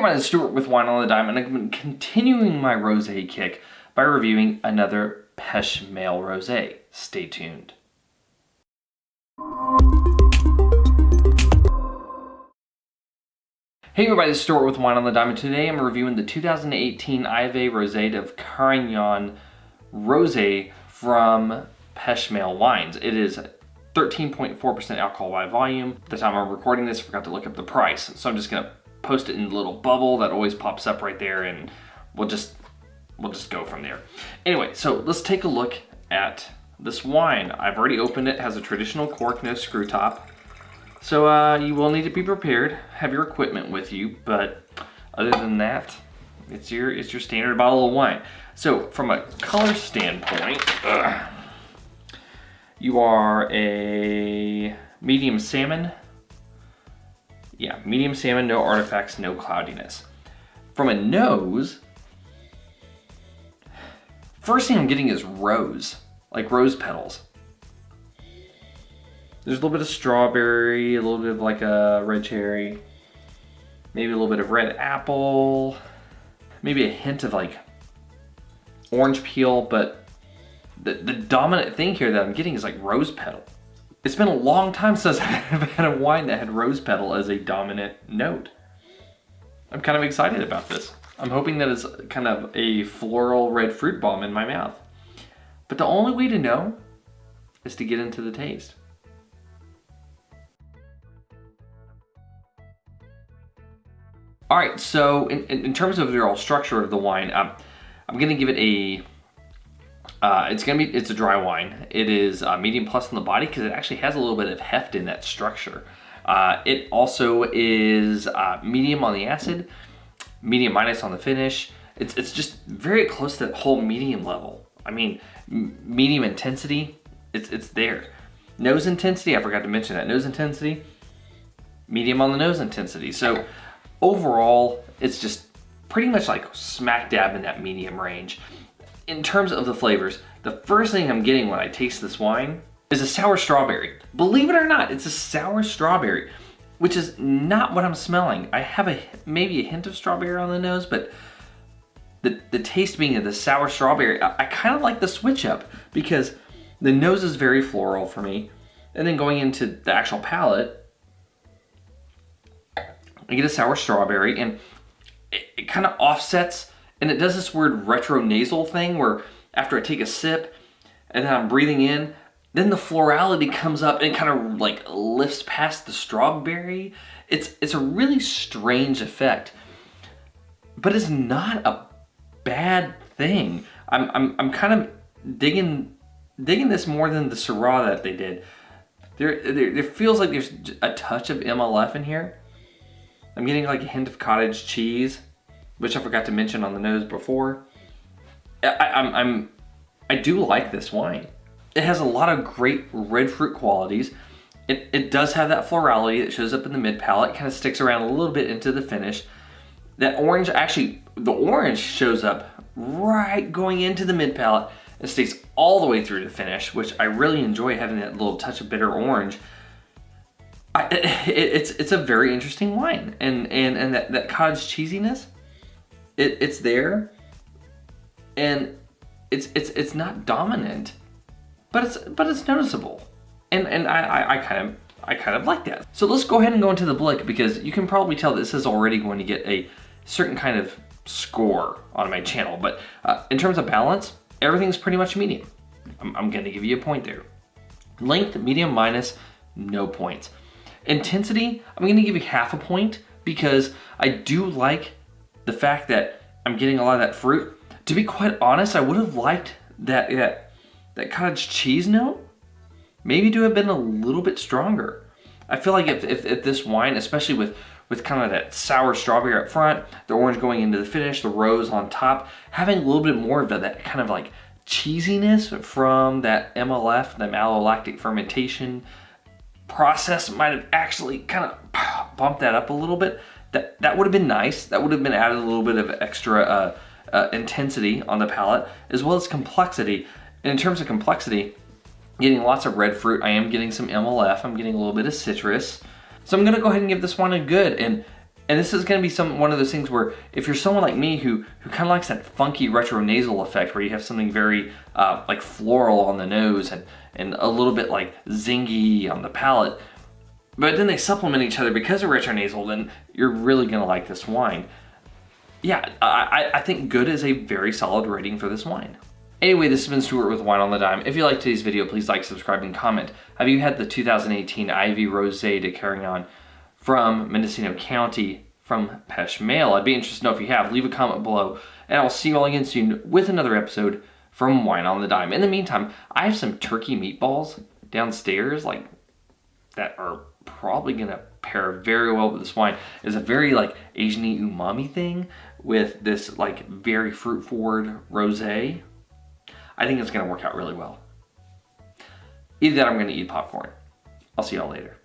everybody, it's Stuart with Wine on the Dime, and I've been continuing my rosé kick by reviewing another Pech Merle rosé. Stay tuned. Hey everybody, it's Stuart with Wine on the Dime, and today I'm reviewing the 2018 Rosé de Carignan rosé from Pech Merle Wines. It is 13.4% alcohol by volume. At the time I'm recording this, I forgot to look up the price, so I'm just gonna post it in a little bubble that always pops up right there, and we'll just go from there. Anyway, so let's take a look at this wine. I've already opened it. It has a traditional cork, no screw top. So you will need to be prepared, have your equipment with you, but other than that, it's your standard bottle of wine. So from a color standpoint, you are a medium salmon. Yeah, medium salmon, no artifacts, no cloudiness. From a nose, first thing I'm getting is rose, like rose petals. There's a little bit of strawberry, a little bit of like a red cherry, maybe a little bit of red apple, maybe a hint of like orange peel, but the dominant thing here that I'm getting is like rose petal. It's been a long time since I've had a wine that had rose petal as a dominant note. I'm kind of excited about this. I'm hoping that it's kind of a floral red fruit bomb in my mouth. But the only way to know is to get into the taste. All right, so in terms of the overall structure of the wine, I'm gonna give it a, it's a dry wine. It is medium plus on the body because it actually has a little bit of heft in that structure. It also is medium on the acid, medium minus on the finish. It's just very close to that whole medium level. I mean, medium intensity, it's there. Nose intensity, I forgot to mention that. Nose intensity, medium on the nose intensity. So overall, it's just pretty much like smack dab in that medium range. In terms of the flavors, the first thing I'm getting when I taste this wine is a sour strawberry. Believe it or not, it's a sour strawberry, which is not what I'm smelling. I have maybe a hint of strawberry on the nose, but the taste being of the sour strawberry, I kind of like the switch up because the nose is very floral for me. And then going into the actual palate, I get a sour strawberry, and it kind of offsets, and it does this weird retronasal thing where after I take a sip and then I'm breathing in, then the florality comes up and kind of like lifts past the strawberry. It's a really strange effect, but it's not a bad thing. I'm kind of digging this more than the Syrah that they did. There feels like there's a touch of MLF in here. I'm getting like a hint of cottage cheese, which I forgot to mention on the nose before. I do like this wine. It has a lot of great red fruit qualities. It does have that florality that shows up in the mid palate, kind of sticks around a little bit into the finish. That orange, actually, the orange shows up right going into the mid palate and stays all the way through the finish, which I really enjoy having that little touch of bitter orange. It's a very interesting wine, and that cottage cheesiness, it's there, and it's not dominant, but it's noticeable, and I kind of like that. So let's go ahead and go into the blick, because you can probably tell this is already going to get a certain kind of score on my channel. But in terms of balance, everything's pretty much medium. I'm going to give you a point there. Length, medium minus, no points. Intensity, I'm going to give you half a point because I do like the fact that I'm getting a lot of that fruit. To be quite honest, I would have liked that cottage cheese note maybe to have been a little bit stronger. I feel like if this wine, especially with kind of that sour strawberry up front, the orange going into the finish, the rose on top, having a little bit more of that kind of like cheesiness from that MLF, the malolactic fermentation process, might have actually kind of bumped that up a little bit. That would have been nice. That would have been added a little bit of extra intensity on the palate, as well as complexity. And in terms of complexity, getting lots of red fruit, I am getting some MLF, I'm getting a little bit of citrus. So I'm gonna go ahead and give this one a good, and And this is going to be one of those things where if you're someone like me who kind of likes that funky retro nasal effect where you have something very like floral on the nose and a little bit like zingy on the palate, but then they supplement each other because of retro nasal, then you're really going to like this wine. Yeah, I think good is a very solid rating for this wine. Anyway, this has been Stuart with Wine on the Dime. If you liked today's video, please like, subscribe, and comment. Have you had the 2018 Ivy Rosé de Carignan from Mendocino County from Pech Merle? I'd be interested to know if you have. Leave a comment below, and I'll see you all again soon with another episode from Wine on the Dime. In the meantime, I have some turkey meatballs downstairs, like, that are probably gonna pair very well with this wine. It's a very like Asian-y umami thing with this like very fruit-forward rosé. I think it's gonna work out really well. Either that or I'm gonna eat popcorn. I'll see y'all later.